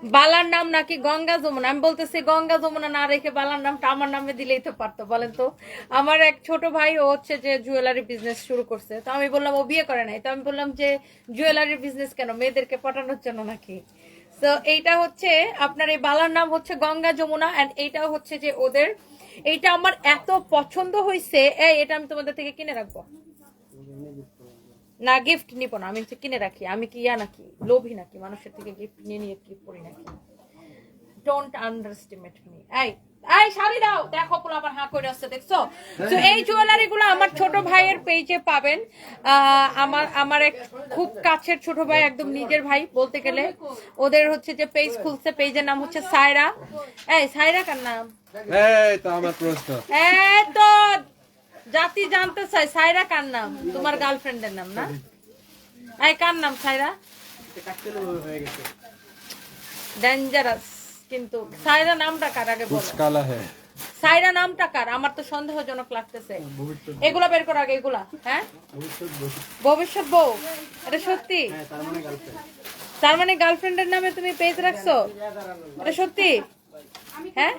বালার নাম নাকি গঙ্গা যমুনা। আমি বলতেছি গঙ্গা যমুনা না রেখে বালার নামটা আমার নামে দিলেই তো পারতো। বলেন তো, আমার এক ছোট ভাই ও হচ্ছে যে জুয়েলারি বিজনেস শুরু করছে, তো আমি বললাম ও বিয়ে করে নাই, তো আমি বললাম যে জুয়েলারি বিজনেস কেন, মেয়েদেরকে পটানোর জন্য নাকি? তো এইটা হচ্ছে আপনার এই বালার নাম হচ্ছে গঙ্গা যমুনা, এন্ড এইটা হচ্ছে যে ওদের, এইটা আমার এত পছন্দ হয়েছে, এটা আমি তোমাদের থেকে কিনে রাখবো না, গিফট নিব না, আমি হচ্ছে কিনে রাখি। আমি কি ইয়া নাকি, লোভী নাকি, মানুষের থেকে গিফট নিয়ে নিয়ে কি করি নাকি? Don't underestimate me. এই এই শাড়ি দাও, দেখো পুরো আমার হাঁ করে আসছে, দেখছো? তো এই জুয়েলারি গুলো আমার ছোট ভাইয়ের পেজে পাবেন। আমার আমার এক খুব কাছের ছোট ভাই, একদম নিজের ভাই বলতে গেলে, ওদের হচ্ছে যে পেজ খুলছে, পেজের নাম হচ্ছে সায়রা। এই সায়রা কার নাম? এই তো আমার প্রশ্ন। এই তো জাতি জানতে চাই, সায়রা কার নাম? তোমার গার্লফ্রেন্ডের নাম না? এই কার নাম সায়রা? ডেঞ্জারাস। কিন্তু সায়রা নামটা কার আগে বলো? কালা হ্যাঁ, সায়রা নামটা কার? আমার তো সন্দেহজনক লাগতেছে। এগুলা বের করো আগে, এগুলা। হ্যাঁ, ভবিষ্যৎ বউ, এটা সত্যি? তার মানে গার্লফ্রেন্ডের নামে তুমি পেজ রাখছো? এটা সত্যি? হ্যাঁ,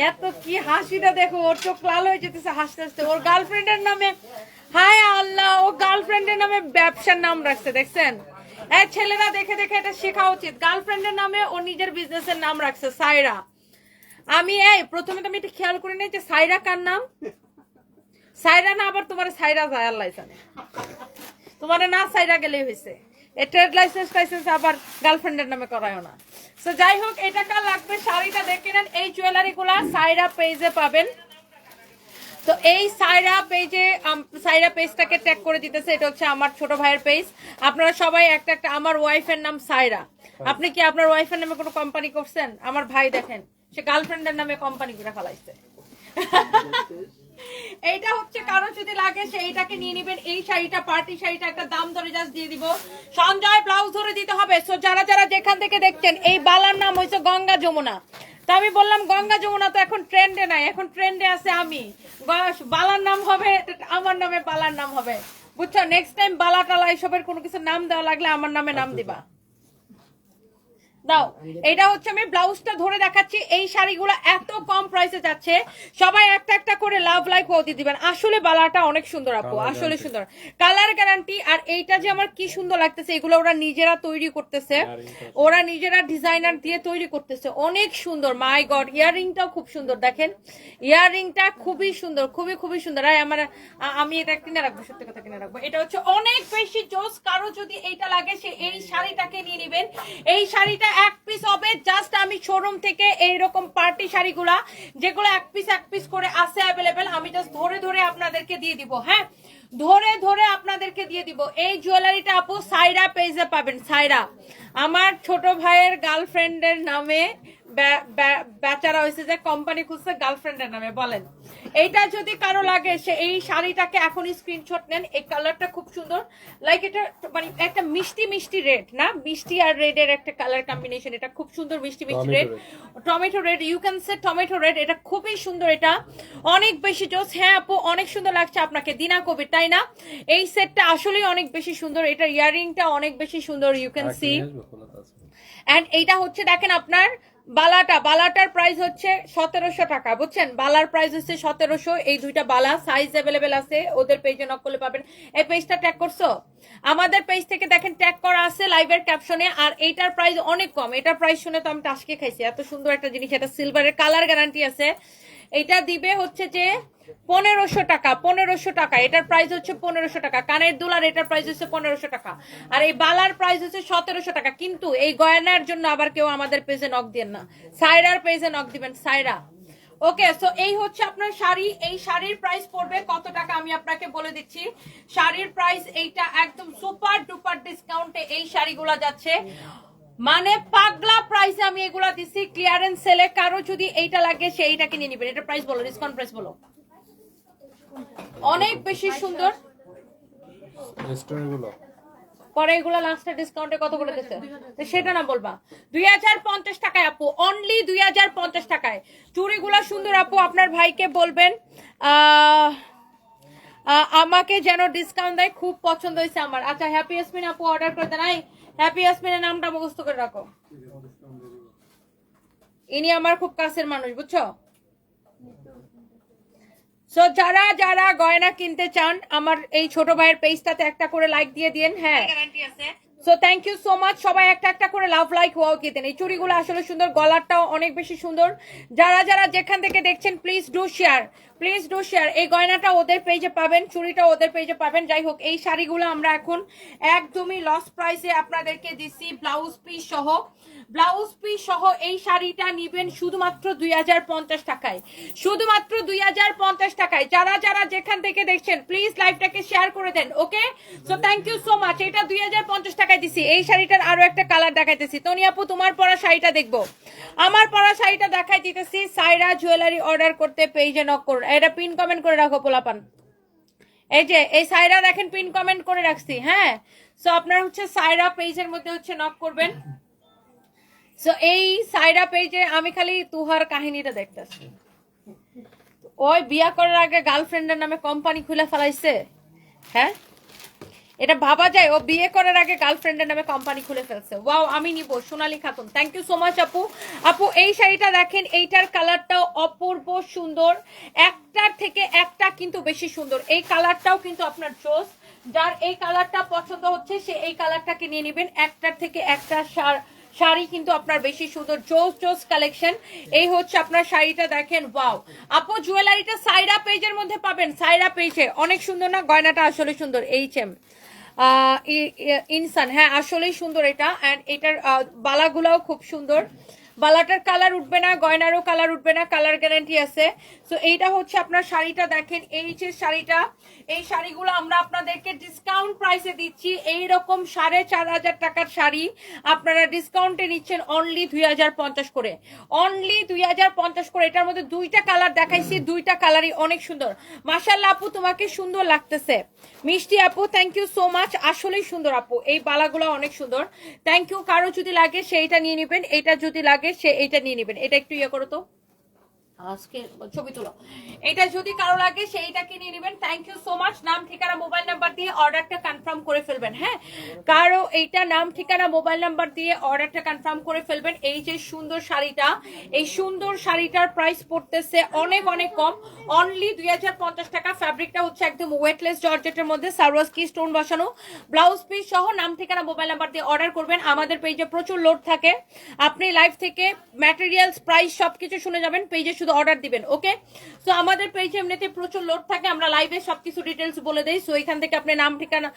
এত কি হাসিটা দেখো, ওর চোখ লাল হয়ে যেতেছে হাসতে হাসতে। ওর গার্লফ্রেন্ডের নামে, হায় আল্লাহ, ও গার্লফ্রেন্ডের নামে ব্যবসার নাম রাখছে, দেখছেন? এই ছেলেরা দেখে দেখে এটা শেখা উচিত। গার্লফ্রেন্ডের নামে ও নিজের বিজনেসের নাম রাখছে সায়রা। আমি প্রথমে তো আমি এটা খেয়াল করি নাই যে সায়রা কার নাম। সায়রা না আবার তোমার সায়রা যায়, আল্লাহ জানে। তোমার না সাইরা গেলেই হয়েছে। এই ট্রেড লাইসেন্স টাইসেন্স আবার গার্লফ্রেন্ডের নামে করায়ও না। তো যাই হোক, এটা কার লাগবে শাড়িটা দেখে নেন। এই জুয়েলারি গুলা সাইরা পেজে পাবেন। তো এই সাইরা পেজে, সাইরা পেজটাকে ট্যাগ করে দিতেছে, এটা হচ্ছে আমার ছোট ভাইয়ের পেজ। আপনারা সবাই একটা একটা, আমার ওয়াইফের নাম সাইরা। আপনি কি আপনার ওয়াইফের নামে কোনো কোম্পানি করছেন? আমার ভাই দেখেন, সে গার্লফ্রেন্ডের নামে কোম্পানি করে ফেলাইছে। এইটা হচ্ছে কারো যদি লাগে সেইটাকে নিয়ে নিবেন। এই শাড়িটা, পার্টি শাড়িটা একটা দাম ধরে জাস্ট দিয়ে দিব, সঞ্জয় ব্লাউজ ধরে দিতে হবে। সো যারা যারা যেখান থেকে দেখছেন, এই বালার নাম হয়েছে গঙ্গা যমুনা। তো আমি বললাম গঙ্গা যমুনা তো এখন ট্রেন্ডে নাই, এখন ট্রেন্ডে আছে আমি। বালার নাম হবে আমার নামে, বালার নাম হবে, বুঝছো? নেক্সট টাইম বালা টালা এসবের কোনো কিছু নাম দেওয়া লাগলে আমার নামে নাম দিবা। দাও, এটা হচ্ছে আমি ব্লাউজটা ধরে দেখাচ্ছি। এই শাড়িগুলো এত কম প্রাইসে যাচ্ছে, সবাই একটা একটা করে লাভ লাইক দিয়ে দিবেন। আসলে বালাটা অনেক সুন্দর আপু, আসলে সুন্দর, কালার গ্যারান্টি। আর এইটা যে আমার কি সুন্দর লাগতেছে, এগুলো ওরা নিজেরা তৈরি করতেছে, ওরা নিজেরা ডিজাইনার দিয়ে তৈরি করতেছে, অনেক সুন্দর। মাই গড, ইয়াররিংটাও খুব সুন্দর, দেখেন ইয়াররিংটা খুবই সুন্দর, খুবই খুবই সুন্দর। আমি এটা কিনে রাখবো, সত্যি কথা কিনে রাখবো। এটা হচ্ছে অনেক বেশি জোস। কারো যদি এইটা লাগে সে এই শাড়িটাকে নিয়ে নিবেন। এই শাড়িটা এক পিস হবে, জাস্ট আমি শোরুম থেকে এইরকম পার্টি শাড়িগুলা যেগুলো এক পিস করে আছে অ্যাভেলেবেল, আমি জাস্ট ধরে ধরে আপনাদেরকে দিয়ে দিব। হ্যাঁ, ধরে ধরে আপনাদেরকে দিয়ে দিব। এই জুয়েলারিটা আপু সাইরা পেজে পাবেন। সাইরা আমার ছোট ভাইয়ের গার্লফ্রেন্ডের নামে বেচারা হয়েছে, যে কোম্পানি খুলছে গার্লফ্রেন্ডের নামে। বলেন, এইটা যদি কারো লাগে সে এই শাড়িটাকে এখন স্ক্রিনশট নেন। এই কালারটা খুব সুন্দর, লাইক এটা মানে একটা মিষ্টি মিষ্টি রেড না, মিষ্টি আর রেডের একটা কালার কম্বিনেশন। এটা খুব সুন্দর, মিষ্টি মিষ্টি red, tomato red, you can say tomato red. এটা খুবই সুন্দর, এটা অনেক বেশি জোস। হ্যাঁ আপু, অনেক সুন্দর লাগছে আপনাকে, দিনা কবির, তাই না? এই সেটটা আসলেই অনেক বেশি সুন্দর, এটা ইয়ারিংটা অনেক বেশি সুন্দর, ইউ ক্যান সি। এন্ড এইটা হচ্ছে দেখেন আপনার বালাটার প্রাইস হচ্ছে 1700 টাকা, বুঝছেন? বালার প্রাইস হচ্ছে 1700। এই দুইটা বালা সাইজ অ্যাভেলেবেল আছে, ওদের পেজে নক করলে পাবেন। এই পেজটা ট্যাগ করছো? আমাদের পেজ থেকে দেখেন ট্যাগ করা আছে লাইভের ক্যাপশনে। আর এইটার প্রাইস অনেক কম, এটার প্রাইস শুনে তো আমি টাসকে খাইছি, এত সুন্দর একটা জিনিস। এটা সিলভারের, কালার গ্যারান্টি আছে। এটা দিবে হচ্ছে যে 1500 টাকা, 1500 টাকা। এটার প্রাইস হচ্ছে 1500 টাকা। কানের দুলার এটার প্রাইস হচ্ছে 1500 টাকা। আর এই বালার প্রাইস হচ্ছে 1700 টাকা। কিন্তু এই গয়নার জন্য আবার কেউ আমাদের পেজে নক দিবেন না, সাইরার পেজে নক দিবেন, সাইরা। ওকে, সো এই হচ্ছে আপনার শাড়ি। এই শাড়ির প্রাইস পড়বে কত টাকা আমি আপনাকে বলে দিচ্ছি। শাড়ির প্রাইস এইটা একদম সুপার ডুপার ডিসকাউন্টে এই শাড়িগুলো যাচ্ছে, মানে পাগলা প্রাইসে আমি এগুলা দিচ্ছি, ক্লিয়ারেন্স সেলে। কারো যদি এইটা লাগে সে এইটাকে নিয়ে নিবেন। এটা প্রাইস বলো, ডিসকাউন্ট প্রাইস বলো। অনেক বেশি সুন্দর। পরে এগুলো লাস্টে ডিসকাউন্টে কত করে দিচ্ছে সেটা না বলবা। 2050 টাকায় আপু, অনলি 2050 টাকায় চুড়িগুলা সুন্দর আপু। আপনার ভাইকে বলবেন আমাকে যেন ডিসকাউন্ট দেয়, খুব পছন্দ হয়েছে আমার। আচ্ছা, হ্যাপি ইয়াসমিন আপু অর্ডার করে দেন। হ্যাপি ইয়াসমিনের নামটা মুখস্থ করে রাখো, ইনি আমার খুব কাছের মানুষ, বুঝছো? সো যারা যারা গয়না কিনতে চান আমার এই ছোট ভাইয়ের পেজটাতে একটা করে লাইক দিয়ে দিন। হ্যাঁ, so thank you so much. সবাই একটা একটা করে লাভ লাইক ওয়াও দিয়ে দেন। এই চুড়িগুলো আসলে সুন্দর, গলারটাও অনেক বেশি সুন্দর। যারা যারা যেখান থেকে দেখছেন please do share, please do share. এই গয়নাটা ওদের পেজে পাবেন, চুড়িটা ওদের পেজে পাবেন। যাই হোক, এই শাড়িগুলো আমরা এখন একদমই লস প্রাইসে আপনাদেরকে দিচ্ছি, ব্লাউজ পিস সহ। ব্লাউজ পিস সহ এই শাড়িটা নিবেন শুধুমাত্র 2050 টাকায়, শুধুমাত্র 2050 টাকায়। যারা যারা যেখান থেকে দেখছেন প্লিজ লাইভটাকে শেয়ার করে দেন। Okay, so thank you so much. এটা 2050 টাকায় দিছি। এই শাড়িটার আরো একটা কালার দেখাইতেছি। তনি আপু তোমার পরা শাড়িটা দেখবো, আমার পরা শাড়িটা দেখাই দিতেছি। সাইরা জুয়েলারি অর্ডার করতে পেজে নক করুন। এটা পিন কমেন্ট করে রাখো পোলাপান। এই যে এই সাইরা দেখেন পিন কমেন্ট করে রাখছি। হ্যাঁ, সো আপনার হচ্ছে সাইরা পেজের মধ্যে হচ্ছে নক করবেন। সো এই সাইরা পেজে আমি খালি তুহার কাহিনীটা দেখতেছি। ওই বিয়া করার আগে গার্লফ্রেন্ডের নামে কোম্পানি খুলে ফেলাইছে। হ্যাঁ, এটা ভাবা যায়? ও বিয়ে করার আগে গার্লফ্রেন্ডের নামে কোম্পানি খুলে ফেলছে। ওয়াও, আমি নিব। Sonali Khatun, thank you so much আপু। আপু এই শাড়িটা দেখেন, এইটার কালারটাও অপূর্ব সুন্দর, একটার থেকে একটা কিন্তু বেশি সুন্দর। এই কালারটাও কিন্তু আপনার চোস। যার এই কালারটা পছন্দ হচ্ছে সে এই কালারটাকে নিয়ে নেবেন। একটার থেকে একটা শাড়ি কিন্তু আপনার বেশি সুন্দর, জোস জোস কালেকশন। এই হচ্ছে আপনার শাড়িটা দেখেন। ওয়াও আপু, জুয়েলারিটা সাইরা পেজের মধ্যে পাবেন, সাইরা পেজে। অনেক সুন্দর না গয়নাটা? আসলে সুন্দর। এইচএম ইনসান, হ্যাঁ আসলেই সুন্দর এটা। অ্যান্ড এটার বালাগুলাও খুব সুন্দর। বালাটার কালার উঠবে না, গয়নারও কালার উঠবে না, কালার গ্যারান্টি আছে। সো এইটা হচ্ছে আপনার শাড়িটা দেখেন। এই যে শাড়িটা, এই শাড়িগুলো আমরা আপনাদেরকে ডিসকাউন্ট প্রাইসে দিচ্ছি। এইরকম 4500 টাকার শাড়ি আপনারা ডিসকাউন্টে নিচ্ছেন অনলি 2050 করে, অনলি 2050 করে। এটার মধ্যে দুইটা কালার দেখাইছি, দুইটা কালারই অনেক সুন্দর। মাশাআল্লাহ আপু, তোমাকে সুন্দর লাগতেছে। মিষ্টি আপু, থ্যাংক ইউ সো মাচ। আসলেই সুন্দর আপু, এই বালাগুলো অনেক সুন্দর। Thank you. কারো যদি লাগে সেইটা নিয়ে নেবেন, এটা যদি লাগে সে এইটা নিয়ে নেবেন। এটা একটু ইয়ে করো তো, আজকে ছবি তুলো। এটা যদি কারো লাগে সেইটাকে নিয়ে নেবেন। Thank you so much. নাম ঠিকানা মোবাইল নাম্বার দিয়ে অর্ডারটা কনফার্ম করে ফেলবেন। হ্যাঁ, কারো এইটা নাম ঠিকানা মোবাইল নাম্বার দিয়ে অর্ডারটা কনফার্ম করে ফেলবেন। এই যে সুন্দর শাড়িটা, এই সুন্দর শাড়িটার প্রাইস পড়তেছে অনেক অনেক কম, অনলি 2050 টাকা। ফ্যাব্রিকটা হচ্ছে একদম ওয়েটলেস জর্জেটের মধ্যে, সারওয়াস্কি স্টোন বসানো, ব্লাউজ পিস সহ। নাম ঠিকানা মোবাইল নাম্বার দিয়ে অর্ডার করবেন। আমাদের পেজে প্রচুর লোড থাকে, আপনি লাইভ থেকে ম্যাটেরিয়ালস প্রাইস সবকিছু শুনে যাবেন, পেজে শুধু অর্ডার দিবেন। ওকে, সো আমাদের পেজে এমনিতে প্রচুর লোড থাকে, আমরা লাইভে সবকিছু ডিটেলস বলে দেই। সো এখান থেকে আপনি নাম ঠিকানা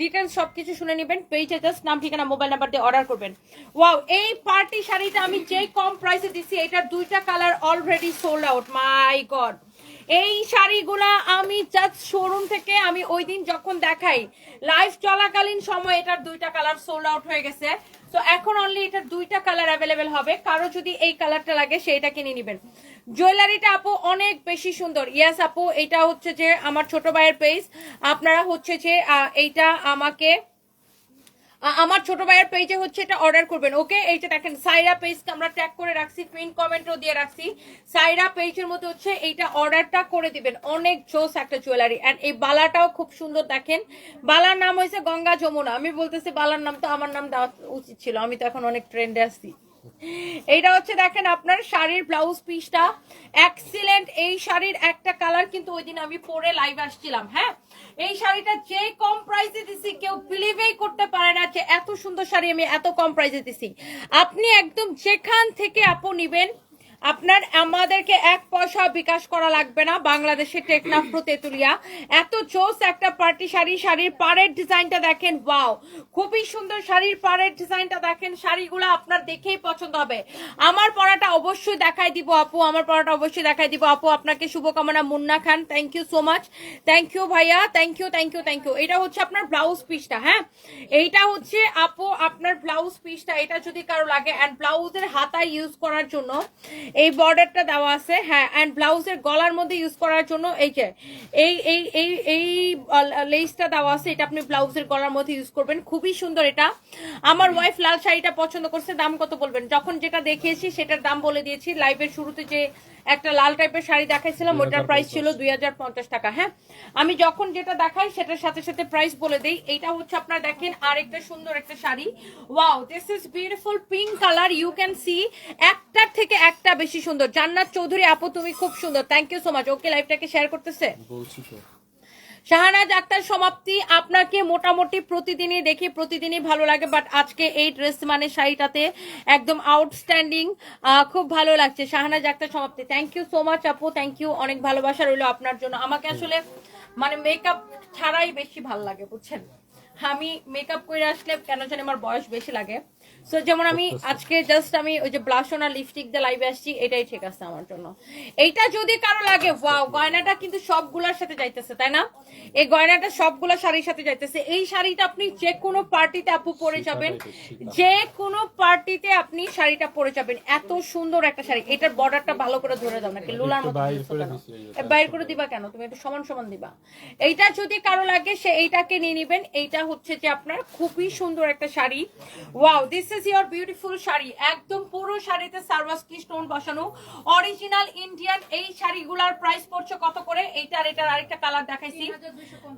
ডিটেলস সবকিছু শুনে নেবেন, পেজে জাস্ট নাম ঠিকানা মোবাইল নাম্বার দিয়ে অর্ডার করবেন। ওয়াও, এই পার্টি শাড়িটা আমি যে কম প্রাইসে দিচ্ছি, এটার দুইটা কালার অলরেডি সোল্ড আউট। মাই গড, এই শাড়িগুলা আমি জাস্ট শোরুম থেকে আমি ওই দিন যখন দেখাই লাইভ চলাকালীন সময় এটার দুইটা কালার সোল্ড আউট হয়ে গেছে। তো এখন অনলি এটার দুইটা কালার অ্যাভেলেবেল হবে। কারো যদি এই কালারটা লাগে সেইটা কিনে নেবেন। জুয়েলারিটা আপু অনেক বেশি সুন্দর। ইয়েস আপু, এটা হচ্ছে যে আমার ছোট ভাইয়ের পেজ। আপনারা হচ্ছে যে এইটা আমাকে আমার ছোট ভাইয়ের পেজে হচ্ছে এটা অর্ডার করবেন। ওকে, এইটা দেখেন সাইরা পেজকে আমরা ট্যাগ করে রাখছি, পিন কমেন্টও দিয়ে রাখছি। সাইরা পেজের মধ্যে হচ্ছে এইটা অর্ডারটা করে দিবেন। অনেক জোস একটা জুয়েলারি। এন্ড এই বালাটাও খুব সুন্দর। দেখেন, বালার নাম হয়েছে গঙ্গা যমুনা। আমি বলতেছি বালার নাম তো আমার নাম দেওয়া উচিত ছিল, আমি তো এখন অনেক ট্রেন্ডে আসছি। এইটা হচ্ছে দেখেন আপনার শাড়ির ব্লাউজ পিসটা এক্সিলেন্ট। এই শাড়ির একটা কালার কিন্তু ওই দিন আমি পরে লাইভ আসছিলাম। হ্যাঁ, এই শাড়িটা যে কম প্রাইসে দিছি কেউ বিলিভই করতে পারে না যে এত সুন্দর শাড়ি আমি এত কম প্রাইসে দিছি। আপনি একদম যেখান থেকে আপু নিবেন, আপনার আমাদেরকে 1 পয়সা বিকাশ করা লাগবে না। বাংলাদেশে টেকনাফ তেতুলিয়া। এত জোস একটা পার্টি শাড়ি। শাড়ির পাড়ের ডিজাইনটা দেখেন, ওয়াও খুবই সুন্দর। শাড়ির পাড়ের ডিজাইনটা দেখেন, শাড়িগুলো আপনার দেখেই পছন্দ হবে। আমার পরাটা অবশ্যই দেখাই দিব আপু, আমার পরাটা অবশ্যই দেখাই দিব আপু। আপনাকে শুভকামনা Munna Khan, thank you so much. Thank you ভাইয়া, thank you thank you thank you. এটা হচ্ছে আপনার ব্লাউজ পিসটা। হ্যাঁ, এইটা হচ্ছে আপু আপনার ব্লাউজ পিসটা। এটা যদি কারো লাগে, অ্যান্ড ব্লাউজের হাতায় ইউজ করার জন্য এই বর্ডারটা দেওয়া আছে, হ্যাঁ, অ্যান্ড ব্লাউজের গলার মধ্যে ইউজ করার জন্য এই যে এই লেসটা দেওয়া আছে, এটা আপনি ব্লাউজের গলার মধ্যে ইউজ করবেন, খুবই সুন্দর। এটা আমার ওয়াইফ লাল শাড়িটা পছন্দ করছে। দাম কত বলবেন? যখন যেটা দেখিয়েছি সেটার দাম বলে দিয়েছি। লাইভের শুরুতে যে একটা লাল টাইপের শাড়ি দেখাইছিলাম ওটার প্রাইস ছিল 2050 টাকা। হ্যাঁ, আমি যখন যেটা দেখাই সেটার সাথে সাথে প্রাইস বলে দেই। এইটা হচ্ছে আপনারা দেখেন আরেকটা সুন্দর একটা sari. Wow, this is beautiful pink colour, you can see. একটার থেকে একটা বেশি সুন্দর। জান্নাত চৌধুরী আপু তুমি খুব সুন্দর, thank you so much. Okay, লাইভটাকে শেয়ার করতেছে বলছি তো। শাহানাজ আক্তার সমাপ্তি, আপনাকে মোটামুটি প্রতিদিনই দেখি, প্রতিদিনই ভালো লাগে, বাট আজকে এই ড্রেস মানে শাড়িটাতে একদম আউটস্ট্যান্ডিং, খুব ভালো লাগছে। শাহানাজ আক্তার সমাপ্তি, থ্যাংক ইউ সো মাচ আপু, থ্যাংক ইউ, অনেক ভালোবাসা রইলো আপনার জন্য। আমাকে আসলে মানে মেকআপ ছাড়াই বেশি ভালো লাগে, বুঝছেন। আমি মেকআপ করে আসলে কেন জানি আমার বয়স বেশি লাগে। সো যেমন আমি আজকে জাস্ট আমি ওই যে ব্লাশন আর লিপস্টিক দিয়ে লাইভে আসছি, এটাই ঠিক আছে আমার জন্য। এইটা যদি কারো লাগে, ওয়াও, গয়নাটা কিন্তু সবগুলোর সাথে যাইতেছে, তাই না? এই গয়নাটা সবগুলা শাড়ির সাথে যাইতেছে। এই শাড়িটা আপনি যে কোনো পার্টিতে আপু পরে যাবেন, যে কোনো পার্টিতে আপনি শাড়িটা পরে যাবেন, এত সুন্দর একটা শাড়ি। এটার বর্ডারটা ভালো করে ধরে দাও নাকি লুলার মতো বাইর করে দিবা কেন? তুমি একটু সমান সমান দিবা। এইটা যদি কারো লাগে সে এইটাকে নিয়ে নিবেন। এইটা হচ্ছে যে আপনার খুবই সুন্দর একটা sari. Wow, this is your beautiful sari. একদম পুরো শাড়িতে সার্ভাসকি স্টোন বসানো, অরিজিনাল ইন্ডিয়ান। এই শাড়িগুলার প্রাইস পড়ছে কত করে? এইটার এটার আরেকটা কালার দেখাইছি,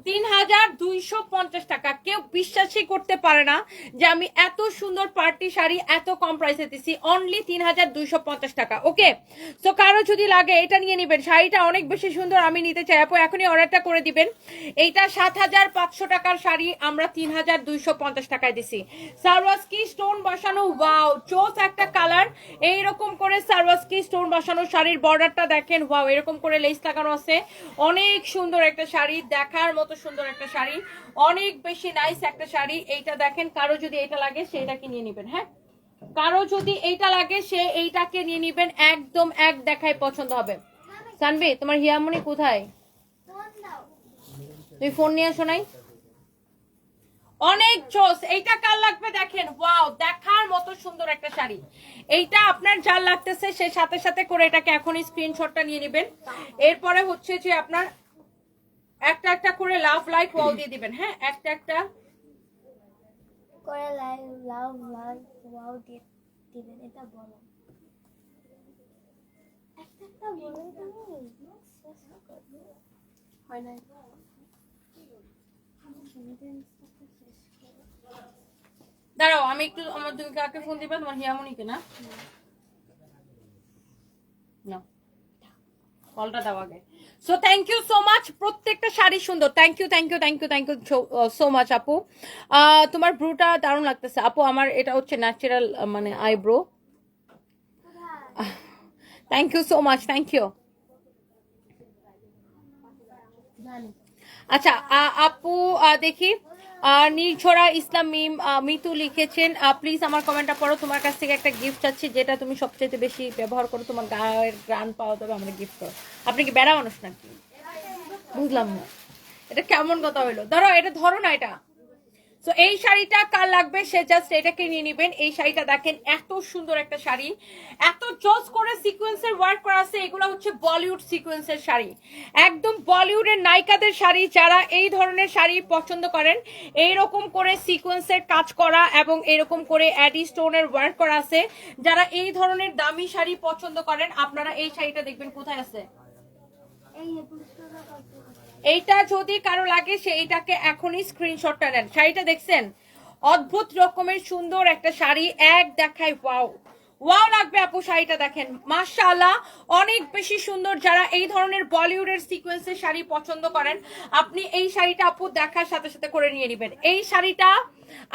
3250 টাকা। কেউ বিশ্বাসই করতে পারে না যে আমি এত সুন্দর পার্টি শাড়ি এত কম প্রাইসে দিছি, অনলি 3250 টাকা। ওকে, তো কারো যদি লাগে এটা নিয়ে নিবেন। শাড়িটা অনেক বেশি সুন্দর, আমি নিতে চাই আপু, এখনই অর্ডারটা করে দিবেন। এইটা 7500 টাকার শাড়ি আমরা 3250 টাকায় দিছি। সারওয়াস্কি স্টোন বসানো, ওয়াও, চোস একটা কালার। এইরকম করে সারওয়াস্কি স্টোন বসানো শাড়ির বর্ডারটা দেখেন, ওয়াও, এরকম করে লেস লাগানো আছে। অনেক সুন্দর একটা শাড়ি, দেখার মতো সুন্দর একটা শাড়ি, অনেক বেশি নাইস একটা শাড়ি। এইটা দেখেন, কারো যদি এটা লাগে সেটাকে নিয়ে নিবেন। হ্যাঁ, কারো যদি এইটা লাগে সে এইটাকে নিয়ে নিবেন, একদম এক দেখায় পছন্দ হবে। সানভি, তোমার হিয়ামনি কোথায়? তুমি ফোন নিয়ে আসো নাই? অনেক জোস। এইটা কার লাগবে দেখেন, ওয়াও, দেখার মতো সুন্দর একটা শাড়ি। এইটা আপনার যার লাগতেছে সে সাথে সাথে করে এটাকে এখনই স্ক্রিনশটটা নিয়ে নেবেন। এরপরে হচ্ছে যে আপনার একটা একটা করে লাভ লাইক ওয়াও দিয়ে দিবেন। হ্যাঁ, একটা একটা করে লাভ ওয়াও দিয়ে দিবেন। এটা বলো, একটা বলেন তুমি শেষ করবে হয় না। দাঁড়াও, আমি একটু, আমার তুমি কাকে ফোন দিবা? তোমার হিয়ামনিকে না? না, কলটা দাও আগে। So thank you so much, প্রত্যেকটা শাড়ি সুন্দর। Thank you thank you thank you thank you so much আপু। তোমার ব্রুটা দারুণ লাগতেছে আপু। আমার এটা হচ্ছে ন্যাচারাল মানে eyebrow. Thank you so much, thank you. আচ্ছা আপু, দেখি নির্ঝরা ইসলাম মিতু লিখেছেন, প্লিজ আমার কমেন্টটা পড়ো। তোমার কাছ থেকে একটা গিফট চাচ্ছি, যেটা তুমি সবচেয়ে বেশি ব্যবহার করো, তোমার গায়ের গান পাওয়া যাবে, আমরা গিফট করো। আপনি কি বেড়া মানুষ নাকি? বুঝলাম না, এটা কেমন কথা হইলো? ধরো এটা, ধরো না এটা। সো এই শাড়িটা কার লাগবে সে জাস্ট এটাকে নিয়ে নিবেন। এই শাড়িটা দেখেন, এত সুন্দর একটা শাড়ি, এত জজ করে সিকোয়েন্সের ওয়ার্ক করা আছে। এগুলো হচ্ছে বলিউড সিকোয়েন্সের শাড়ি, একদম বলিউডের নায়িকাদের শাড়ি। যারা এই ধরনের শাড়ি পছন্দ করেন, এইরকম করে সিকোয়েন্সের কাজ করা এবং এরকম করে অ্যাডি স্টোনের ওয়ার্ক করা আছে, যারা এই ধরনের দামি শাড়ি পছন্দ করেন, আপনারা এই শাড়িটা দেখবেন। কোথায় আছে এইটা? যদি কারো লাগে সে এইটাকে এখনই স্ক্রিনশটটা নেন। শাড়িটা দেখছেন, অদ্ভুত রকমের সুন্দর একটা শাড়ি, এক দেখায় ওয়াও ওয়াও লাগবে আপু। শাড়িটা দেখেন, মাশাআল্লাহ, অনেক বেশি সুন্দর। যারা এই ধরনের বলিউডের সিকোয়েন্সের শাড়ি পছন্দ করেন, আপনি এই শাড়িটা আপু দেখার সাথে সাথে করে নিয়ে নেবেন। এই শাড়িটা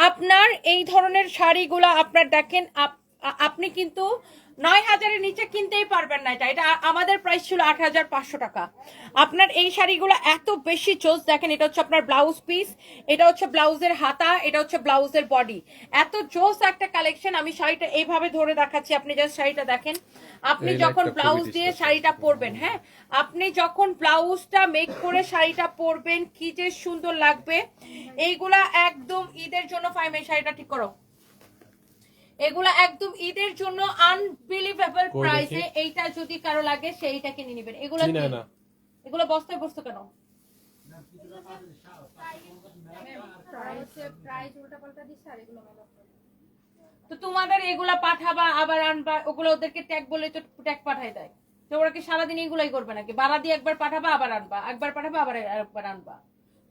আপনার, এই ধরনের শাড়িগুলা আপনার দেখেন, আপনি কিন্তু 9000-এর নিচে কিনতেই পারবেন না। এটা আমাদের প্রাইস ছিল 8500 টাকা। আপনার এই শাড়িগুলো এত বেশি চোস। দেখেন, এটা হচ্ছে আপনার ব্লাউজ পিস, এটা হচ্ছে ব্লাউজের হাতা, এটা হচ্ছে ব্লাউজের বডি। এত চোস একটা কালেকশন। আমি শাড়িটা এইভাবে ধরে দেখাচ্ছি, আপনি জাস্ট শাড়িটা দেখেন। আপনি যখন ব্লাউজ দিয়ে শাড়িটা পরবেন, হ্যাঁ, আপনি যখন ব্লাউজটা মেক করে শাড়িটা পরবেন, কি যে সুন্দর লাগবে। এইগুলা একদম ঈদের জন্য ফাইম। এই শাড়িটা ঠিক করো, এগুলা একদম ঈদের জন্য আনবিলিভেবল কই প্রাইসে। দেখি। এইটা যদি কারো লাগে সেইটাকে নিয়ে নেবেন। এগুলা চিনে কি? না। এগুলো বস্তায় বস্তু কেন? তো তোমাদের এগুলা পাঠাবা আবার আনবা, ওগুলো ওদেরকে ট্যাগ বলে তো ট্যাগ পাঠাই দেয়। তো ওরা কি সারাদিন এগুলাই করবে নাকি? ভাড়া দিয়ে একবার পাঠাবা আবার আনবা, একবার পাঠাবা আবার একবার আনবা।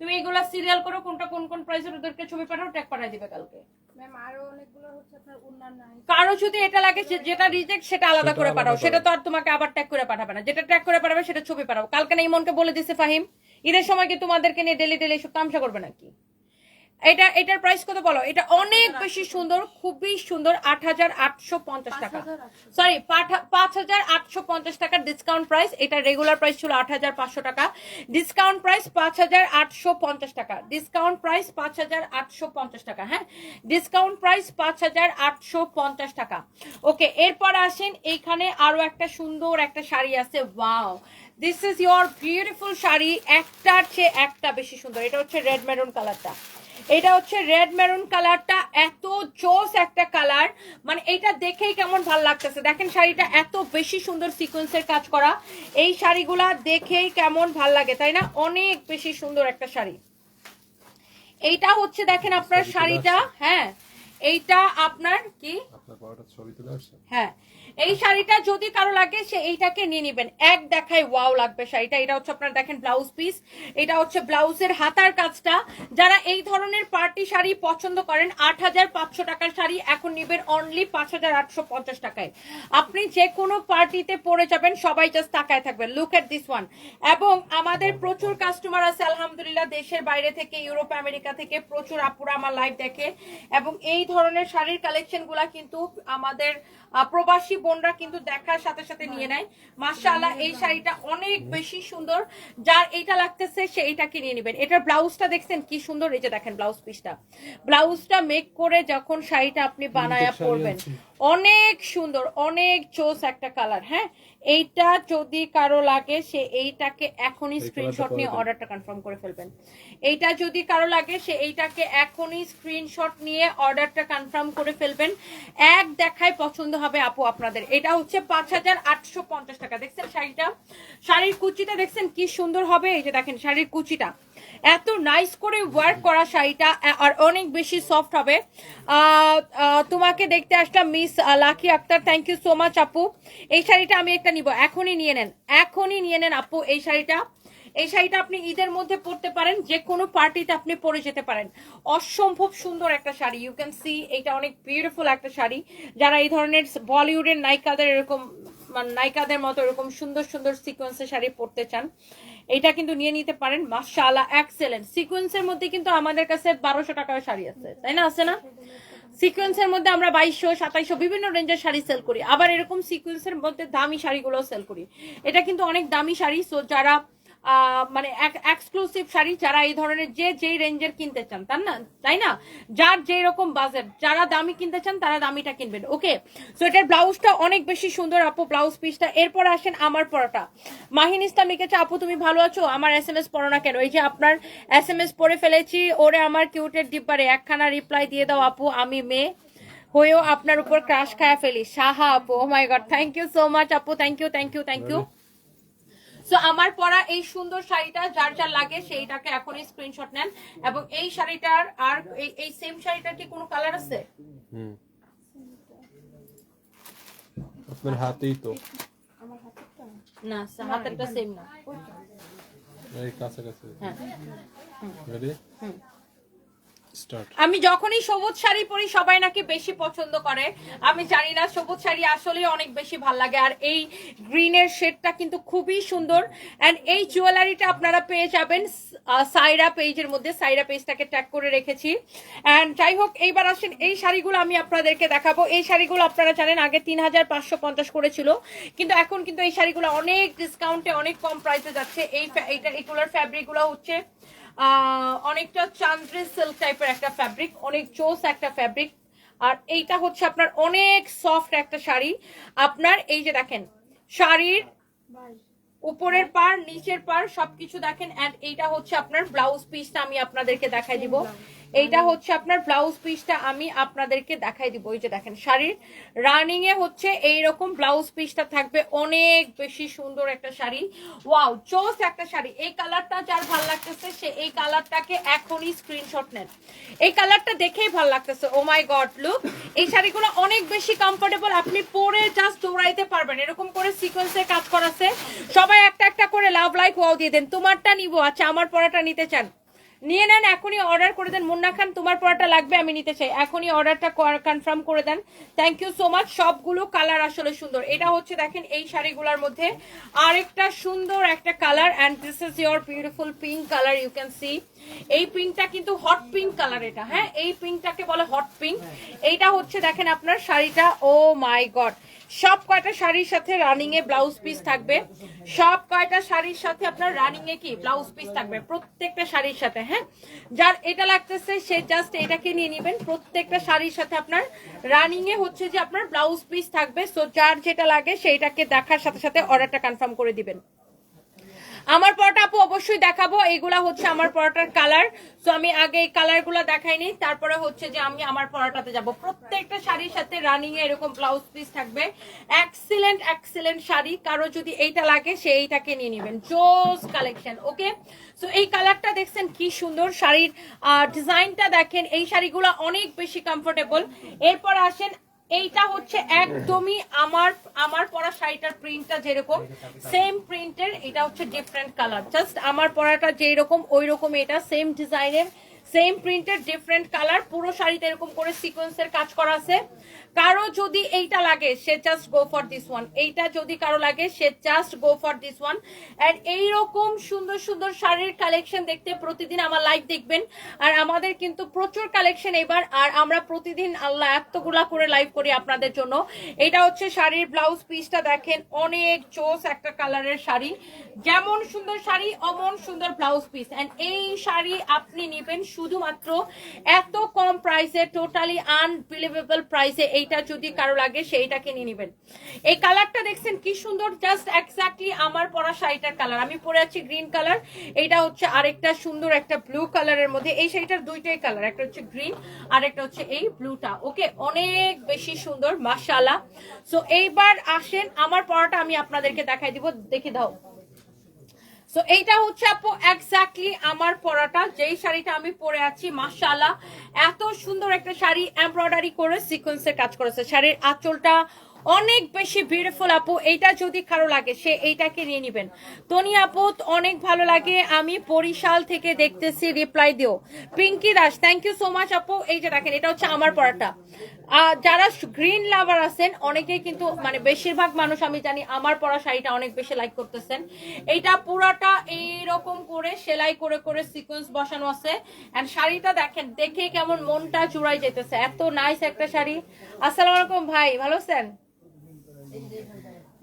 তুমি এগুলা সিরিয়াল করো, কোনটা কোন কোন প্রাইসের, ওদেরকে ছবি পাঠাও, ট্যাগ পাঠাই দিবে কালকে। ম্যাম আরো অনেকগুলো হচ্ছে আপনার অন্যান্য কারো যদি এটা লাগে যেটা রিজেক্ট সেটা আলাদা সেটা করে আলাদা পাঠাও, করে। সেটা তো আর তোমাকে আবার ট্যাগ করে পাঠাবে না। যেটা ট্যাগ করে পাঠাবে সেটা ছবি পাঠাও। কালকে না ইমনকে বলে দিছে ফাহিম, ঈদের সময় কি তোমাদেরকে নিয়ে ডেলি ডেলি এসব তামসা করবে নাকি? এটার প্রাইস কত বলো? এটা অনেক বেশি সুন্দর, খুবই সুন্দর, 8,850 টাকা। সরি, 5,850 টাকার ডিসকাউন্ট প্রাইস। এটা রেগুলার প্রাইস ছিল 8,500 টাকা, ডিসকাউন্ট প্রাইস 5,850 টাকা, ডিসকাউন্ট প্রাইস 5,850 টাকা। হ্যাঁ, ডিসকাউন্ট প্রাইস 5,850 টাকা। ওকে, এরপর আসেন, এইখানে আরো একটা সুন্দর একটা শাড়ি আছে। Wow, this is your beautiful sari, একটার চেয়ে একটা বেশি সুন্দর। এটা হচ্ছে রেড মেরুন কালারটা, এটা হচ্ছে রেড মেরুন কালারটা, এত জোস একটা কালার, মানে এটা দেখেই কেমন ভালো লাগতেছে। দেখেন শাড়িটা এত বেশি সুন্দর সিকোয়েন্সের কাজ করা, এই শাড়িগুলা দেখেই কেমন ভাল লাগে, তাই না? অনেক বেশি সুন্দর একটা শাড়ি। এইটা হচ্ছে দেখেন আপনার শাড়িটা, হ্যাঁ এইটা আপনার কি, আপনার বড়টা ছবি তুলে আসছে। হ্যাঁ এই শাড়িটা যদি কারো লাগে সে এইটাকে নিয়ে নিবেন, এক দেখায় ওয়াও লাগবে শাড়িটা। এটা হচ্ছে আপনার দেখেন ব্লাউজ পিস, এটা হচ্ছে ব্লাউজের হাতার কাজটা। যারা এই ধরনের পার্টি শাড়ি পছন্দ করেন, 8,500 টাকার শাড়ি এখন নিবেন অনলি 5,850 টাকায়। আপনি যে কোনো পার্টিতে পরে যাবেন, সবাই জাস্ট তাকায় থাকবেন। Look at this one. এবং আমাদের প্রচুর কাস্টমার আছে আলহামদুলিল্লাহ, দেশের বাইরে থেকে, ইউরোপ আমেরিকা থেকে প্রচুর আপুরা আমার লাইভ দেখে, এবং এই ধরনের শাড়ির কালেকশন গুলা কিন্তু আমাদের প্রবাসী বোনরা কিন্তু দেখার সাথে সাথে নিয়ে নেয়। মাশাআল্লাহ, এই শাড়িটা অনেক বেশি সুন্দর, যার এইটা লাগতেছে সে এইটাকে নিয়ে নেবেন। এটার ব্লাউজটা দেখছেন কি সুন্দর, এই যে দেখেন ব্লাউজ পিসটা, ব্লাউজটা মেক করে যখন শাড়িটা আপনি বানায়া পরবেন, অনেক সুন্দর, অনেক চোস একটা কালার। হ্যাঁ, এইটা যদি কারো লাগে সে এইটাকে এখনই স্ক্রিনশট নিয়ে অর্ডারটা কনফার্ম করে ফেলবেন। এইটা যদি কারো লাগে সে এইটাকে এখনই স্ক্রিনশট নিয়ে অর্ডারটা কনফার্ম করে ফেলবেন, এক দেখায় পছন্দ হবে আপু আপনাদের। এটা হচ্ছে 5,850 টাকা। দেখছেন শাড়িটা, শাড়ির কুচিটা দেখছেন কি সুন্দর হবে, এই যে দেখেন শাড়ির কুচিটা এত নাইস করে ওয়ার্ক করা শাড়িটা, আর অনেক বেশি সফট হবে। তোমাকে দেখতে আসলাম miss Lucky Akter, thank you so much আপু। এই শাড়িটা আমি একটা নিব, এখনই নিয়ে নেন, এখনই নিয়ে নেন আপু। এই শাড়িটা, এই শাড়িটা আপনি ঈদের মধ্যে পরতে পারেন, যে কোনো পার্টিতে আপনি পরে যেতে পারেন। অসম্ভব সুন্দর একটা শাড়ি, ইউ ক্যান সি, এটা অনেক বিউটিফুল একটা শাড়ি। যারা এই ধরনের বলিউডের নায়িকাদের এরকম, মানে নায়িকাদের মতো এরকম সুন্দর সুন্দর সিকোয়েন্সের শাড়ি পরতে চান, এটা কিন্তু নিয়ে নিতে পারেন। মাশাআল্লাহ, এক্সেলেন্ট। সিকোয়েন্সের মধ্যে কিন্তু আমাদের কাছে 1,200 টাকার শাড়ি আছে, তাই না? আছে না? সিকোয়েন্সের মধ্যে আমরা 2,200, 2,700 বিভিন্ন রেঞ্জের শাড়ি সেল করি, আবার এরকম সিকোয়েন্সের মধ্যে দামি শাড়িগুলো সেল করি। এটা কিন্তু অনেক দামি শাড়ি। সো যারা মানে এক্সক্লুসিভ শাড়ি, যারা এই ধরনের যে যেই রেঞ্জের কিনতে চান, তাই না, যার যেই রকম বাজেট, যারা দামি কিনতে চান তারা দামিটা কিনবেন। ওকে, সো এটার ব্লাউজটা অনেক বেশি সুন্দর আপু, ব্লাউজ পিসটা। এরপর আসেন আমার পড়াটা। মাহিন ইসলাম লিখেছে, আপু তুমি ভালো আছো, আমার SMS পড়ো না কেন? এই যে আপনার SMS পড়ে ফেলেছি, ওরে আমার কিউটের ডিব্বারে একখানা রিপ্লাই দিয়ে দাও আপু, আমি মেয়ে হয়েও আপনার উপর ক্রাশ খায়া ফেলি। সাহা আপু, oh my god, thank you so much আপু, thank you thank you thank you. So আমার পরা এই সুন্দর শাড়িটা যার যার লাগে সেইটাকে এখনই স্ক্রিনশট নেন। এবং এই শাড়িটার আর এই সেম শাড়িটার কি কোনো কালার আছে? আপনার হাতেই তো, না, হাতেরটা সেম না। এই কাছাকাছি। হ্যাঁ, রেডি, স্টার্ট। আমি যখনই সবুজ শাড়ি পরি সবাই নাকি বেশি পছন্দ করে, আমি জানি না, সবুজ শাড়ি আসলে অনেক বেশি ভাল লাগে। আর এই গ্রিনের শেডটা কিন্তু খুবই সুন্দর। এন্ড এই জুয়েলারিটা আপনারা পেয়ে যাবেন সাইরা পেজের মধ্যে, সাইরা পেজটাকে ট্যাগ করে রেখেছি। এন্ড যাই হোক, এইবার আসেন এই শাড়িগুলো আমি আপনাদেরকে দেখাবো। এই শাড়িগুলো আপনারা জানেন আগে 3,550 করেছিল, কিন্তু এখন কিন্তু এই শাড়িগুলো অনেক ডিসকাউন্টে, অনেক কম প্রাইসে যাচ্ছে। এইগুলোর ফ্যাব্রিকগুলো হচ্ছে অনেকটা চান্দ্রি সিল্ক টাইপের একটা ফ্যাব্রিক, অনেক চোস একটা ফ্যাব্রিক। আর এইটা হচ্ছে আপনার অনেক সফট একটা শাড়ি। আপনার এই যে দেখেন শাড়ির উপরের পাড়, নিচের পাড় সবকিছু দেখেন। এন্ড এইটা হচ্ছে আপনার ব্লাউজ পিসটা, আমি আপনাদেরকে দেখাই দিব। এইটা হচ্ছে আপনার ব্লাউজ পিসটা আমি আপনাদেরকে দেখাই দিব। এই যে দেখেন শাড়ির রানিং এ হচ্ছে এইরকম ব্লাউজ পিসটা থাকবে, অনেক বেশি সুন্দর একটা শাড়ি। ওয়াও চোস একটা শাড়ি। এই কালারটা যার ভালো লাগতেছে সে এই কালারটাকে এখনই স্ক্রিনশট নেন। এই কালারটা দেখেই ভালো লাগতেছে। ও মাই গড লুক, এই শাড়িগুলো অনেক বেশি কমফোর্টেবল, আপনি পরে জাস্ট দৌড়াইতে পারবেন। এরকম করে সিকোয়েন্সের কাজ করা আছে। সবাই একটা একটা করে লাভ লাইক ওয়াও দিয়ে দেন। তোমারটা নিব, আচ্ছা আমার পরাটা নিতে চান নিয়ে নেন, এখনই অর্ডার করে দেন। মুন্না খান তোমার পরাটা লাগবে, আমি নিতে চাই, এখনই অর্ডারটা কনফার্ম করে দেন। Thank you so much. সবগুলো কালার আসলে সুন্দর। এটা হচ্ছে দেখেন এই শাড়িগুলোর মধ্যে আরেকটা সুন্দর একটা colour, and this is your beautiful pink colour, you can see. এই পিঙ্কটা কিন্তু হট পিঙ্ক কালার এটা, হ্যাঁ এই পিঙ্কটাকে বলে হট পিঙ্ক। এইটা হচ্ছে দেখেন আপনার শাড়িটা, ও মাই গড। সব কয়টা শাড়ির সাথে রানিং এ ব্লাউজ পিস থাকবে, সব কয়টা শাড়ির সাথে আপনার রানিং এ কি ব্লাউজ পিস থাকবে, প্রত্যেকটা শাড়ির সাথে। হ্যাঁ যার এটা লাগতেছে সে জাস্ট এটাকে নিয়ে নেবেন। প্রত্যেকটা শাড়ির সাথে আপনার রানিং এ হচ্ছে যে আপনার ব্লাউজ পিস থাকবে। সো যার যেটা লাগে সেইটাকে দেখার সাথে সাথে অর্ডারটা কনফার্ম করে দিবেন। আমার পরাটা আপু অবশ্যই দেখাবো, এইগুলা হচ্ছে আমার পরাটার কালার। সো আমি আগে এই কালার গুলা দেখাইনি, তারপরে হচ্ছে যে আমি আমার পরাটাতে যাব। প্রত্যেকটা শাড়ির সাথে রানিং এ এরকম ব্লাউজ পিস থাকবে। এক্সিলেন্ট এক্সিলেন্ট শাড়ি, কারো যদি এইটা লাগে সে এইটাকে নিয়ে নেবেন। জোস কালেকশন। ওকে সো এই কালারটা দেখছেন কি সুন্দর, শাড়ির ডিজাইনটা দেখেন। এই শাড়িগুলো অনেক বেশি কমফোর্টেবল। এরপর আসেন, এইটা হচ্ছে একদমই আমার পরা শাড়িটার প্রিন্টটা যেরকম সেম প্রিন্টের, এটা হচ্ছে ডিফারেন্ট কালার। জাস্ট আমার পরাটা যেই রকম ওই রকম, এটা সেম ডিজাইনের সেম প্রিন্টের ডিফারেন্ট কালার। পুরো শাড়িতে এরকম করে সিকোয়েন্সের কাজ করা আছে। কারো যদি এইটা লাগে সে just go for this one. এইটা যদি কারো লাগে সে just go for this one. And এইরকম সুন্দর সুন্দর শাড়ির কালেকশন দেখতে প্রতিদিন আমার লাইভ দেখবেন। আর আমাদের কিন্তু প্রচুর কালেকশন এবার, আর আমরা প্রতিদিন আল্লাহ এতগুলা করে লাইভ করি আপনাদের জন্য। এটা হচ্ছে শাড়ির ব্লাউজ পিসটা দেখেন, অনেক চোস একটা কালারের শাড়ি। যেমন সুন্দর শাড়ি অমন সুন্দর ব্লাউজ পিস। এন্ড এই শাড়ি আপনি নেবেন শুধুমাত্র এত কম প্রাইসে, টোটালি আনবিলিভেবল প্রাইসে। এইটা যদি কারো লাগে সেইটাকে নিয়ে নেবেন। এই কালারটা দেখছেন কি সুন্দর, জাস্ট এক্স্যাক্টলি আমার পরা শাড়িটার কালার। আমি পরে আছি গ্রিন কালার, এইটা হচ্ছে আরেকটা সুন্দর একটা ব্লু কালারের মধ্যে। এই শাড়িটার দুইটাই কালার, একটা হচ্ছে গ্রিন আর একটা হচ্ছে এই ব্লুটা। ওকে অনেক বেশি সুন্দর মাশাআল্লাহ। সো এইবার আসেন আমার পরাটা আমি আপনাদেরকে দেখাই দিব, দেখে দাও। সো এইটা হচ্ছে আপু এক্স্যাক্টলি আমার পরাটা, যেই শাড়িটা আমি পরে আছি। মাশাআল্লাহ এত সুন্দর একটা শাড়ি, এমব্রয়ডারি করে সিকোয়েন্সের কাজ করেছে। শাড়ির আঁচলটা অনেক বেশি বিউটিফুল আপু। এইটা যদি কারো লাগে সে এইটাকে নিয়ে নেবেন। তনি আপু অনেক ভালো লাগে, আমি বরিশাল থেকে দেখতেছি, রিপ্লাই দিও। Pinki Das thank you so much আপু। এই যে দেখেন এটা হচ্ছে আমার পরাটা। যারা গ্রিন লাভার আছেন অনেকেই কিন্তু মানে বেশিরভাগ মানুষ আমি জানি আমার পরা শাড়িটা অনেক বেশি লাইক করতেছেন। এইটা পুরাটা এইরকম করে সেলাই করে করে সিকোয়েন্স বসানো আছে। এন্ড শাড়িটা দেখেন, দেখে কেমন মনটা জুড়াই যেতেছে, এত নাইস একটা শাড়ি। আসসালামু আলাইকুম ভাই, ভালো আছেন?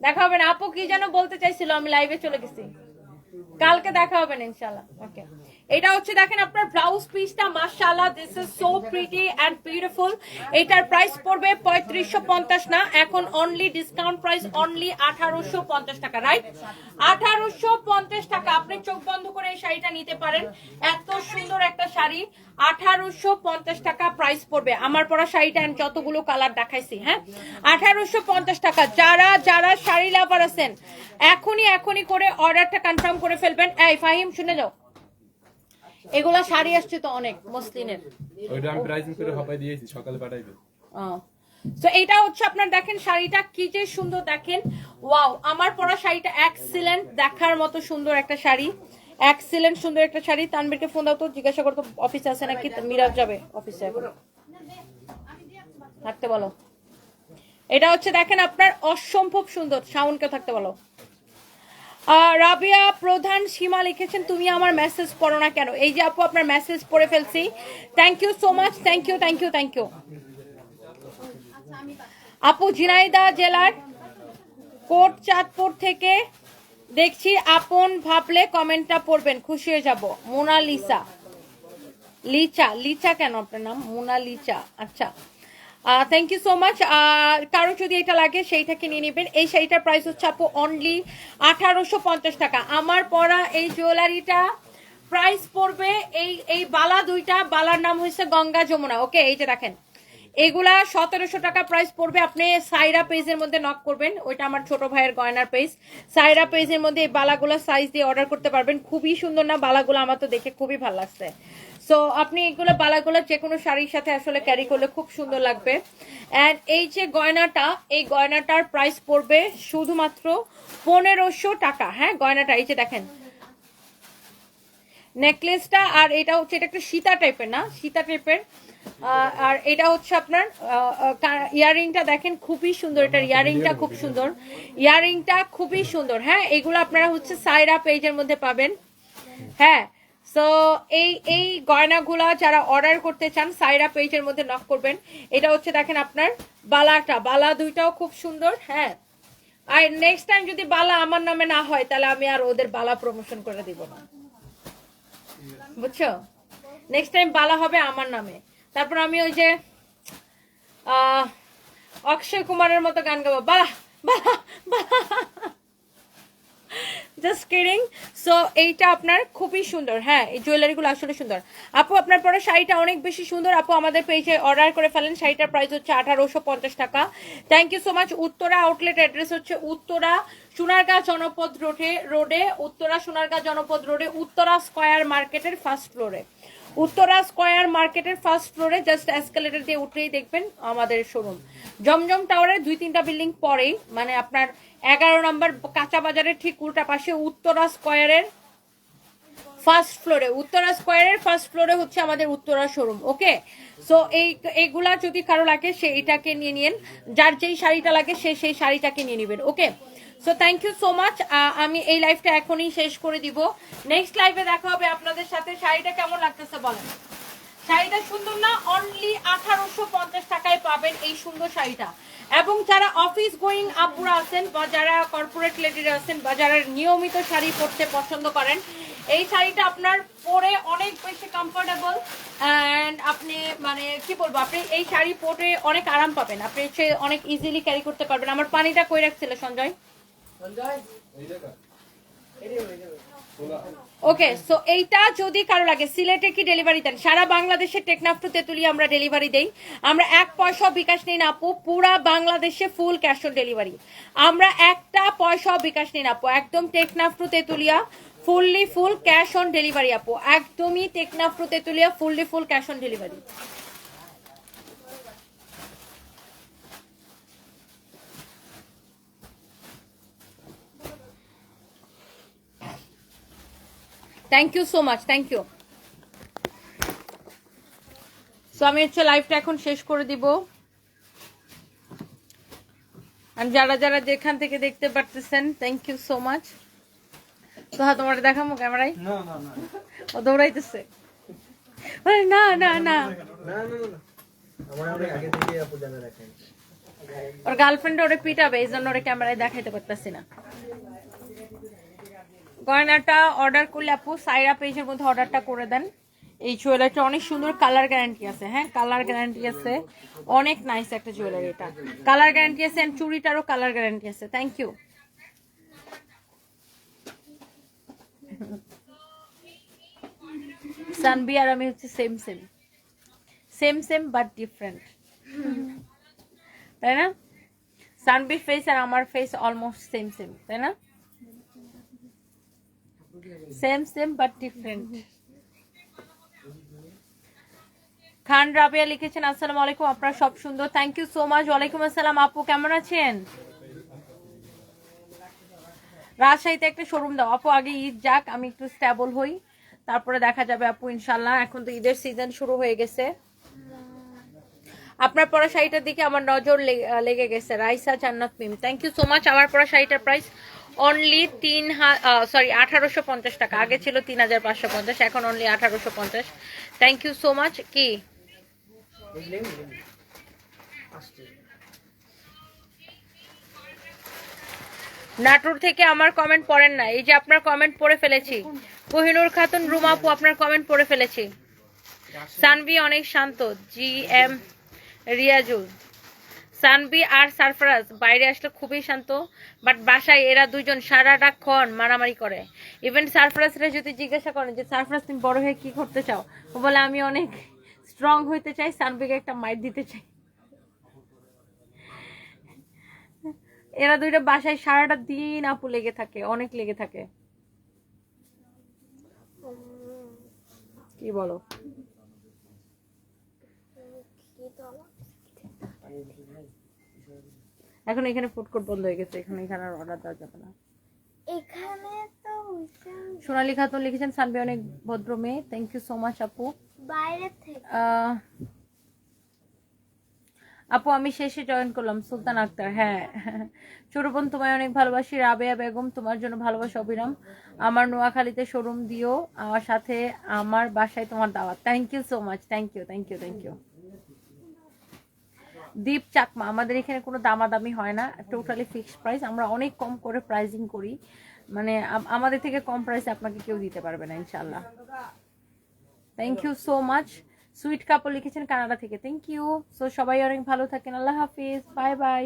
দেখা হবে না আপু, কি যেন বলতে চাইছিল, আমি লাইভে চলে গেছি। কালকে দেখা হবে না ইনশাআল্লাহ। ওকে এটা হচ্ছে দেখেন আপনার ব্লাউজ পিসটা, মাশাআল্লাহ this is so pretty and beautiful. এটার প্রাইস পড়বে 3550 না, এখন অনলি ডিসকাউন্ট প্রাইস অনলি 1850 টাকা, রাইট? 1850 টাকা। আপনি চোখ বন্ধ করে এই শাড়িটা নিতে পারেন। এত সুন্দর একটা শাড়ি, 1850 টাকা প্রাইস পড়বে। আমার পরা শাড়িটা আমি যতগুলো কালার দেখাইছি, হ্যাঁ 1850 টাকা। যারা যারা শাড়ি লাভার আছেন এখনই করে অর্ডারটা কনফার্ম করে ফেলবেন। এই ফাহিম শুনে যাও, এগুলা শাড়ি আসছে তো অনেক মসলিনের, ওইটা আমি প্রাইসিং করে হপাই দিয়েছি, সকালে পাঠাইবে। তো এটা হচ্ছে আপনার দেখেন শাড়িটা কি যে সুন্দর দেখেন। ওয়াও আমার পরা শাড়িটা এক্সিলেন্ট, দেখার মতো সুন্দর একটা শাড়ি, এক্সিলেন্ট সুন্দর একটা শাড়ি। তানবীরকে ফোন দাও তো, জিজ্ঞাসা করতো অফিসে আছে নাকি, মিরাজ যাবে অফিসে, থাকতে বলো। এটা হচ্ছে দেখেন আপনার অসম্ভব সুন্দর, শাওনকে থাকতে বলো। রাবিয়া প্রধান সীমা লিখেছেন তুমি আমার মেসেজ পড়ো না কেন? এই যে আপু আপনার মেসেজ পড়ে ফেলছি, thank you so much, thank you thank you thank you. আপু ঝিনাইদহ জেলার কোটচাঁদপুর থেকে দেখছি, আপন ভাবলে কমেন্টটা পড়বেন, খুশি হয়ে যাব। মোনালিসা, লিচা, লিচা কেন আপনার নাম? মোনালিসা, আচ্ছা থ্যাংক ইউ সো মাচ। কারো যদি এটা লাগে সেইটাকে নিয়ে নেবেন। এই শাড়িটার প্রাইস হচ্ছে আপু অনলি 1850 টাকা। আমার পরা এই জুয়েলারিটা প্রাইস পড়বে এই এই বালা দুইটা, বালার নাম হচ্ছে গঙ্গা যমুনা। ওকে, এই যে দেখেন এগুলা 1700 টাকা প্রাইস পড়বে। আপনি সাইরা পেজের মধ্যে নক করবেন, ওইটা আমার ছোট ভাইয়ের গয়নার পেজ। সাইরা পেজের মধ্যে এই বালাগুলা সাইজ দিয়ে অর্ডার করতে পারবেন। খুবই সুন্দর না বালাগুলো? আমার তো দেখে খুবই ভালো লাগছে। সো আপনি এগুলো বালাগুলো যে কোনো শাড়ির সাথে আসলে ক্যারি করলে খুব সুন্দর লাগবে। অ্যান্ড এই যে গয়নাটা, এই গয়নাটার প্রাইস পড়বে শুধুমাত্র 1500 টাকা। হ্যাঁ, গয়নাটা এই যে দেখেন নেকলেসটা, আর এটা হচ্ছে, এটা একটা সীতা টাইপের, না সীতা টাইপের, আর এটা হচ্ছে আপনার ইয়ারিংটা দেখেন খুবই সুন্দর। এটার ইয়ারিংটা খুব সুন্দর, ইয়ারিংটা খুবই সুন্দর। হ্যাঁ, এগুলো আপনারা হচ্ছে সাইরা পেজের মধ্যে পাবেন। হ্যাঁ, সো এই গয়নাগুলা যারা অর্ডার করতে চান সাইরা পেজের মধ্যে নক করবেন। এটা হচ্ছে দেখেন আপনার বালাটা, বালা দুইটাও খুব সুন্দর। হ্যাঁ, আর নেক্সট টাইম যদি বালা আমার নামে না হয় তাহলে আমি আর ওদের বালা প্রমোশন করে দিব না, বুঝছো? নেক্সট টাইম বালা হবে আমার নামে, তারপর আমি ওই যে অক্ষয় কুমারের মতো গান গাবো, বালা বালা বালা। Just kidding. সো এইটা আপনার খুবই সুন্দর। হ্যাঁ, এই জুয়েলারিগুলো আসলে সুন্দর। আপু আপনার পরে শাড়িটা অনেক বেশি সুন্দর। আপু আমাদের পেজে অর্ডার করে ফেলেন। শাড়িটার প্রাইস হচ্ছে 1850 টাকা। Thank you so much. Uttara outlet address হচ্ছে উত্তরা সোনারগাঁ জনপদ রোডে, উত্তরা সোনারগাঁ জনপদ রোডে, উত্তরা স্কয়ার মার্কেটের ফার্স্ট ফ্লোরে। উত্তরা স্কয়ার মার্কেটের ফার্স্ট ফ্লোরে জাস্ট এসকেলেটর দিয়ে উঠলেই দেখবেন আমাদের শোরুম। জমজম টাওয়ারের 2-3টা বিল্ডিং পরেই, মানে আপনার 11 নম্বর কাঁচা বাজারের ঠিক উল্টা পাশে উত্তরা স্কয়ারের ফার্স্ট ফ্লোরে, উত্তরা স্কয়ারের ফার্স্ট ফ্লোরে হচ্ছে আমাদের উত্তরা শোরুম। ওকে, সো এইগুলা যদি কারো লাগে সে এটাকে নিয়ে নিন, যার যেই শাড়িটা লাগে সে সেই শাড়িটাকে নিয়ে নেবেন। Okay, so thank you so much. আমি এই লাইভটা এখনই শেষ করে দিব, নেক্সট লাইভে দেখা হবে আপনাদের সাথে। শাড়িটা কেমন লাগতেছে বলেন? শাড়িটা সুন্দর না? অনলি 1850 টাকায় পাবেন এই সুন্দর শাড়িটা। এবং যারা অফিস গোয়িং আপুরা আছেন বা যারা কর্পোরেট লেডিরা আছেন বা যারা নিয়মিত শাড়ি পরতে পছন্দ করেন, এই শাড়িটা আপনার পরে অনেক বেশি কমফোর্টেবল অ্যান্ড আপনি মানে কি বলবো, আপনি এই শাড়ি পরে অনেক আরাম পাবেন, আপনি সে অনেক ইজিলি ক্যারি করতে পারবেন। আমার পানিটা কই রাখছিল সঞ্জয়? ওকে, সো এইটা যদি কারো লাগে, সিলেটে কি ডেলিভারি দেন? সারা বাংলাদেশে টেকনাফ টু তেতুলিয়া আমরা ডেলিভারি দেই। আমরা 1 পয়সা বিকাশ নেই না আপু, পুরা বাংলাদেশে ফুল ক্যাশ অন ডেলিভারি। আমরা 1 পয়সা বিকাশ নেই না আপু, একদম Teknaf to Tetulia full cash on delivery আপু, একদমই Teknaf to Tetulia full cash on delivery. Thank you so much, thank you. So আমি হচ্ছে লাইভটা এখন শেষ করে দিব। আর যারা যারা যেখান থেকে দেখতে পারতেছেন থ্যাংক ইউ সো মাচ। তো হ্যাঁ, তোমার দেখাবো ক্যামেরায়? ও দৌড়াইতেছে। না না না, ওর গার্লফ্রেন্ড ওরে পিটাবে, এই জন্য ওরে ক্যামেরায় দেখাইতে পারতেছি না। গয়নাটা অর্ডার করলে আপু সাইরা পেজের মধ্যে অর্ডারটা করে দেন। এই জুয়েলারিটা অনেক সুন্দর, কালার গ্যারান্টি আছে। হ্যাঁ, কালার গ্যারান্টি আছে, অনেক নাইস একটা জুয়েলারি। এটা কালার গ্যারান্টি আছে এন্ড চুড়িটারও কালার গ্যারান্টি আছে। Thank you. সানবি আর আমি হচ্ছে সেম বাট ডিফারেন্ট, তাই না? সানবির ফেস আর আমার ফেস অলমোস্ট সেম, তাই না? Same but different. Khan Rabia লিখেছেন আসসালামু আলাইকুম, আপনারা সব সুন্দর। Thank you so much. ওয়ালাইকুম আসসালাম আপু, কেমন আছেন? রাজশাহীতে একটা শোরুম দাও আপু, আগে ঈদ যাক, আমি একটু স্টেবল হই, তারপরে দেখা যাবে আপু ইনশাল্লাহ। এখন তো ঈদের সিজন শুরু হয়ে গেছে। আপনার পরা শাড়িটার দিকে আমার নজর লেগে গেছে। রাইসা জান্নাত মিম, থ্যাংক ইউ সো মাচ। আমার পরা শাড়িটার প্রাইস অনলি 1850 টাকা। আগে ছিল 3550, এখন only 1850। Thank you so much. কি নাটোর থেকে আমার কমেন্ট পড়েন না? এই যে আপনার কমেন্ট পড়ে ফেলেছি। কোহিনুর খাতুন রুমা আপু, আপনার কমেন্ট পড়ে ফেলেছি। সানভি অনেক শান্ত। GM রিয়াজুল, সানভি আর সারফরাজ বাইরে আসলে খুবই শান্ত, বাট বাসায় এরা দুজন সারাটাক্ষণ মারামারি করে। ইভেন সারফরাজরা যদি জিজ্ঞাসা করেন যে সারফরাজ তুমি বড় হয়ে কি করতে চাও, ও বলে আমি অনেক স্ট্রং হইতে চাই, সানবিকে একটা মাইট দিতে চাই। এরা দুইটা বাসায় সারাটা দিন আপু লেগে থাকে, অনেক লেগে থাকে। কি বলো? এখন এখানে ফুড কোর্ট বন্ধ হয়ে গেছে, এখানে আর অর্ডার দেওয়া যাবে না। এখানে তো সোনালী খাতুন লিখেছেন সানবি অনেক ভদ্র মেয়ে, থ্যাংক ইউ সো মাচ আপু। বাইরে থেকে আপু আমি শেষে জয়েন করলাম, সুলতান আক্তার। হ্যাঁ ছোট বোন তোমায় অনেক ভালোবাসি, রাবেয়া বেগম তোমার জন্য ভালোবাসা অবিরাম, আমার নোয়াখালীতে শোরুম দিও, আমার সাথে আমার বাসায় তোমার দাওয়াত। Thank you so much, thank you thank you thank you. Deep Chakma, আমাদের এখানে কোনো দামাদামি হয় না, টোটালি ফিক্সড প্রাইস, আমরা অনেক কম করে প্রাইসিং করি, মানে আমাদের থেকে কম প্রাইসে আপনাকে কেউ দিতে পারবে না ইনশাল্লাহ। Thank you so much. Sweet কাপড় লিখেছেন কানাডা থেকে, থ্যাংক ইউ। সো সবাই অনেক ভালো থাকেন, আল্লাহ হাফিজ, বাই বাই।